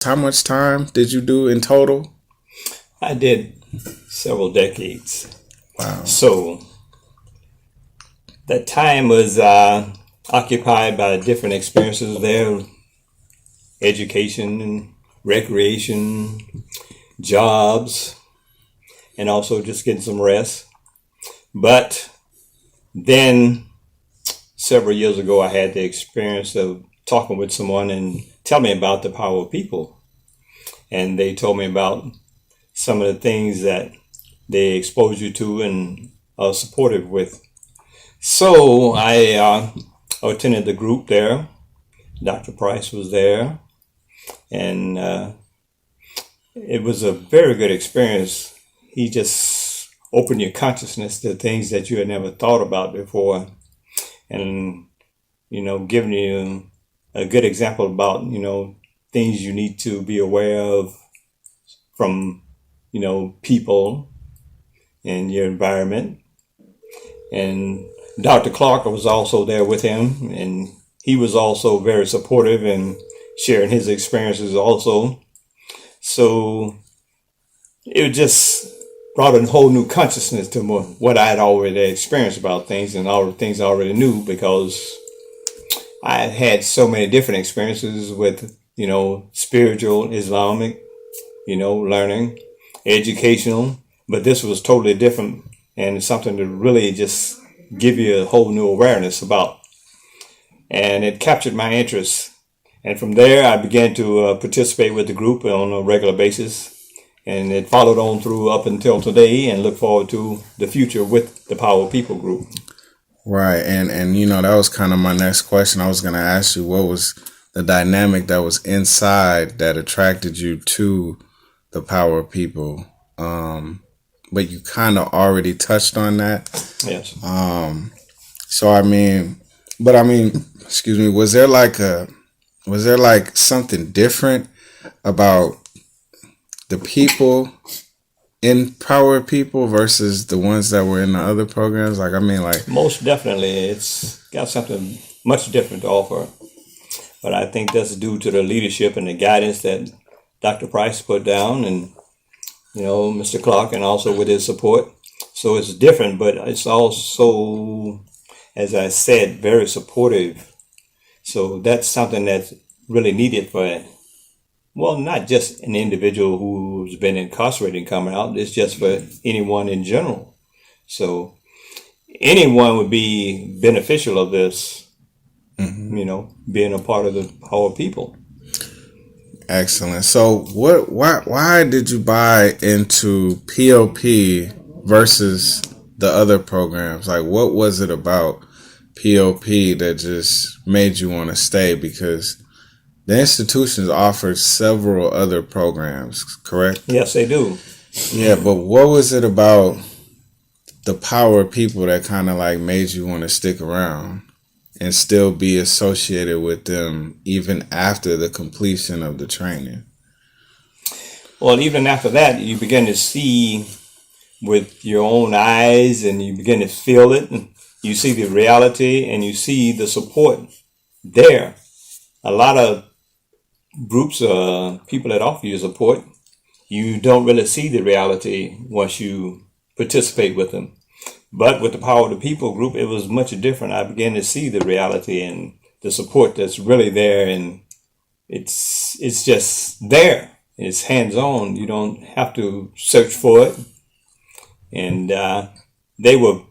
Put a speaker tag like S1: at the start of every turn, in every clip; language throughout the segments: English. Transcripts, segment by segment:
S1: How much time did you do in total?
S2: I did several decades.
S1: Wow.
S2: So that time was occupied by different experiences there, education and recreation, jobs, and also just getting some rest. But then several years ago, I had the experience of talking with someone and tell me about the power of people. And they told me about some of the things that they expose you to and are supportive with. So I attended the group there. Dr. Price was there, and it was a very good experience. He just opened your consciousness to things that you had never thought about before, and giving you a good example about things you need to be aware of from people and your environment. And Dr. Clark was also there with him, and he was also very supportive and sharing his experiences also. So it just brought a whole new consciousness to what I had already experienced about things and all the things I already knew, because I had so many different experiences with, spiritual, Islamic, learning, educational, but this was totally different and something to really just give you a whole new awareness about. And it captured my interest. And from there, I began to participate with the group on a regular basis. And it followed on through up until today, and look forward to the future with the Power of People group.
S1: Right. And that was kind of my next question. I was going to ask you, what was the dynamic that was inside that attracted you to the Power of People? But you kind of already touched on that.
S2: Yes.
S1: So excuse me, was there like something different about the people in Power of People versus the ones that were in the other programs?
S2: Most definitely, it's got something much different to offer. But I think that's due to the leadership and the guidance that Dr. Price put down, and Mr. Clark, and also with his support. So it's different, but it's also, as I said, very supportive. So that's something that's really needed for, not just an individual who's been incarcerated and coming out, it's just for anyone in general. So anyone would be beneficial of this, being a part of the Power of People.
S1: Excellent. So why did you buy into POP versus the other programs? Like, what was it about POP that just made you want to stay? Because the institutions offered several other programs, correct?
S2: Yes, they do.
S1: Yeah, but what was it about the Power of People that kind of like made you want to stick around and still be associated with them even after the completion of the training?
S2: Well, even after that, you begin to see with your own eyes, and you begin to feel it, and you see the reality, and you see the support there. A lot of groups, people that offer you support, you don't really see the reality once you participate with them. But with the Power of the People group, it was much different. I began to see the reality and the support that's really there, and it's just there. It's hands-on. You don't have to search for it. And they were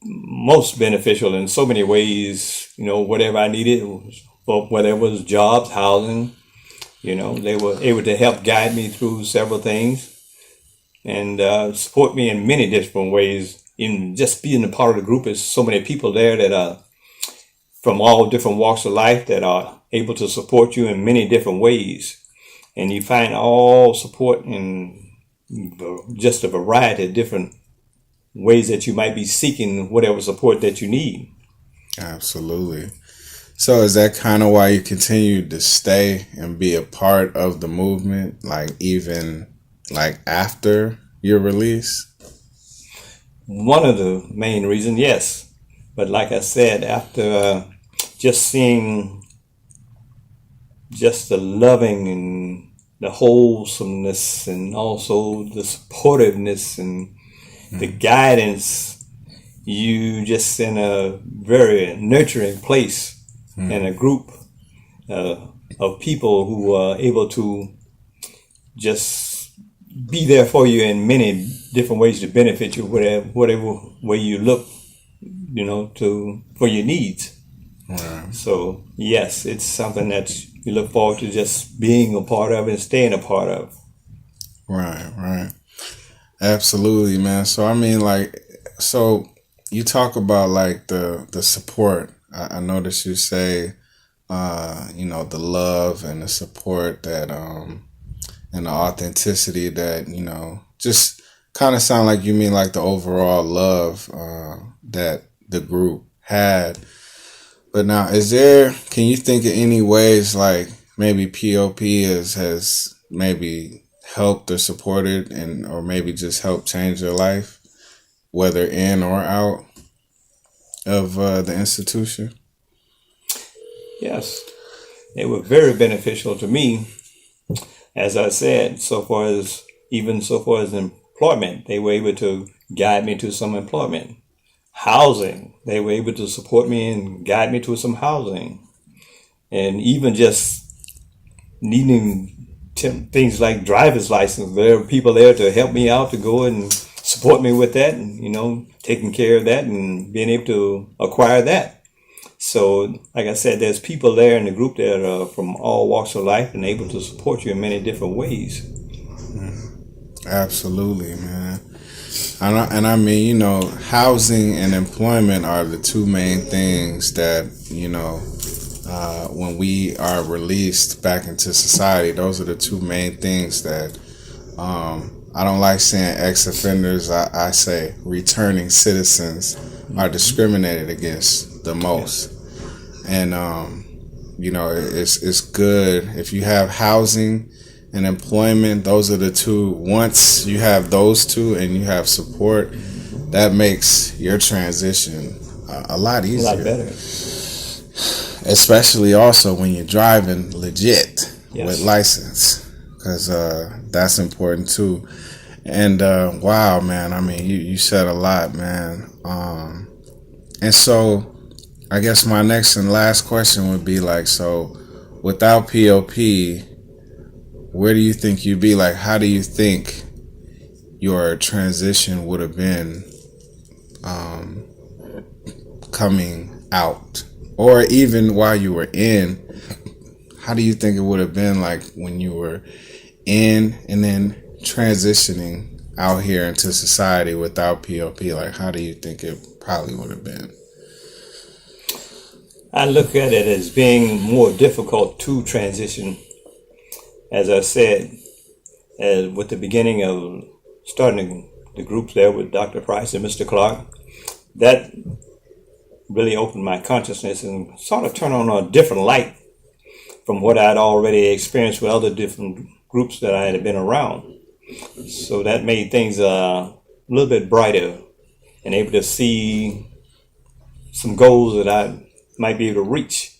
S2: most beneficial in so many ways. Whatever I needed, whether it was jobs, housing, they were able to help guide me through several things and support me in many different ways. In just being a part of the group, is so many people there that are from all different walks of life that are able to support you in many different ways. And you find all support in just a variety of different ways that you might be seeking whatever support that you need.
S1: Absolutely. So is that kind of why you continued to stay and be a part of the movement, like even like after your release?
S2: One of the main reasons, yes. But like I said, after just seeing just the loving and the wholesomeness and also the supportiveness and the guidance. You just in a very nurturing place in a group of people who are able to just be there for you in many different ways to benefit you, whatever way you look, for your needs.
S1: Right.
S2: So yes, it's something that you look forward to just being a part of and staying a part of.
S1: Right. Absolutely, man. So I mean, so you talk about like the support. I noticed you say, the love and the support that, and the authenticity that, just kind of sound like you mean like the overall love, that the group had. But now, can you think of any ways like maybe POP has maybe helped or supported or maybe just helped change your life, whether in or out of the institution?
S2: Yes, they were very beneficial to me. As I said, so far as employment, they were able to guide me to some employment. Housing, they were able to support me and guide me to some housing. And even just needing things like driver's license, there were people there to help me out, to go and support me with that, and taking care of that and being able to acquire that. So, like I said, there's people there in the group that are from all walks of life and able to support you in many different ways.
S1: Absolutely, man. And I mean, housing and employment are the two main things that, when we are released back into society, those are the two main things that, I don't like saying ex-offenders. I say returning citizens are discriminated against the most. And, it's good if you have housing and employment. Those are the two. Once you have those two and you have support, that makes your transition a lot easier.
S2: A lot better.
S1: Especially also when you're driving legit with
S2: Yes.
S1: license, because that's important too. And wow, man, I mean, you said a lot, man. And so I guess my next and last question would be like, so without POP, where do you think you'd be? Like, how do you think your transition would have been, coming out? Or even while you were in, how do you think it would have been like when you were in and then transitioning out here into society without POP? Like, how do you think it probably would have been?
S2: I look at it as being more difficult to transition. As I said, with the beginning of starting the groups there with Dr. Price and Mr. Clark, that really opened my consciousness and sort of turned on a different light from what I'd already experienced with other different groups that I had been around. So that made things a little bit brighter and able to see some goals that I might be able to reach.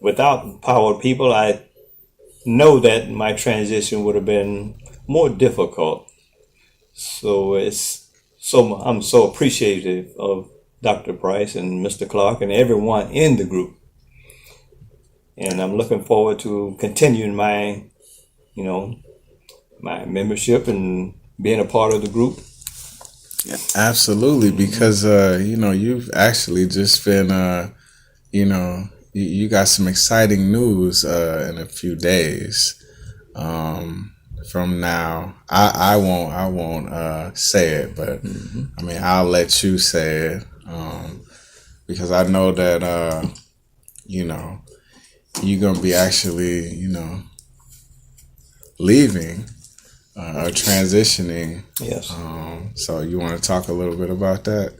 S2: Without Power People, I know that my transition would have been more difficult. So I'm so appreciative of Dr. Price and Mr. Clark and everyone in the group. And I'm looking forward to continuing my membership and being a part of the group.
S1: Yeah, absolutely, because you've actually just been you got some exciting news in a few days from now. I won't say it, but I mean, I'll let you say it, because I know that you're gonna be actually leaving or transitioning.
S2: Yes.
S1: So you want to talk a little bit about that?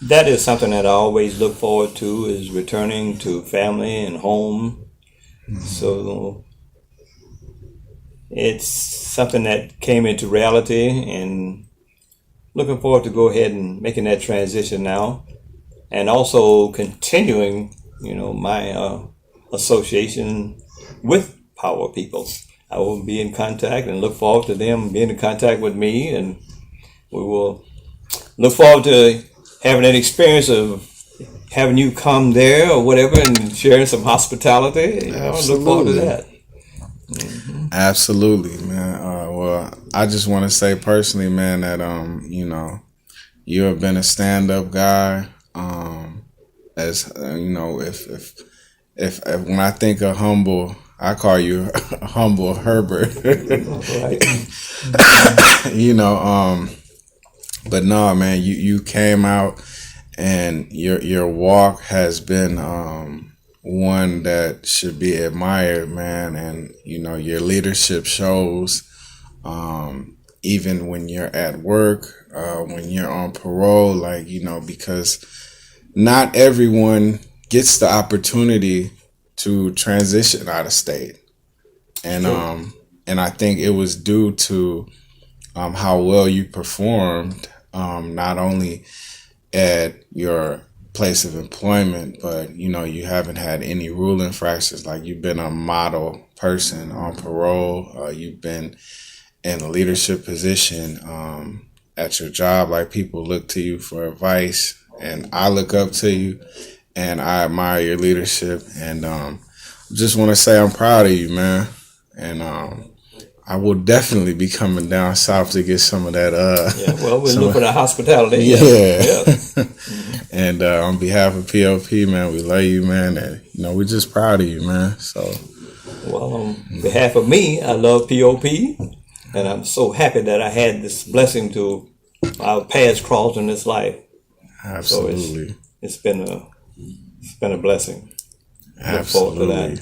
S2: That is something that I always look forward to, is returning to family and home. So it's something that came into reality, and looking forward to go ahead and making that transition now, and also continuing, my association with Power People. I will be in contact and look forward to them being in contact with me, and we will look forward to having that experience of having you come there or whatever and sharing some hospitality. Look forward to that. Mm-hmm.
S1: Absolutely, man. Well, I just want to say personally, man, that you have been a stand-up guy. As if when I think of humble, I call you humble Herbert.
S2: Right.
S1: But no, man, you came out, and your walk has been one that should be admired, man. And your leadership shows, even when you're at work, when you're on parole, because not everyone gets the opportunity to transition out of state, and I think it was due to how well you performed, not only at your place of employment, but you haven't had any rule infractions. Like, you've been a model person on parole. You've been in a leadership position at your job. Like, people look to you for advice, and I look up to you, and I admire your leadership. And just want to say I'm proud of you, man. And I will definitely be coming down south to get some of that.
S2: We'll look for the hospitality.
S1: Yeah. And on behalf of POP, man, we love you, man, and we're just proud of you, man. So,
S2: well, on behalf of me, I love POP, and I'm so happy that I had this blessing to our paths cross in this life.
S1: Absolutely.
S2: So it's been a blessing.
S1: Absolutely.
S2: Look forward to that.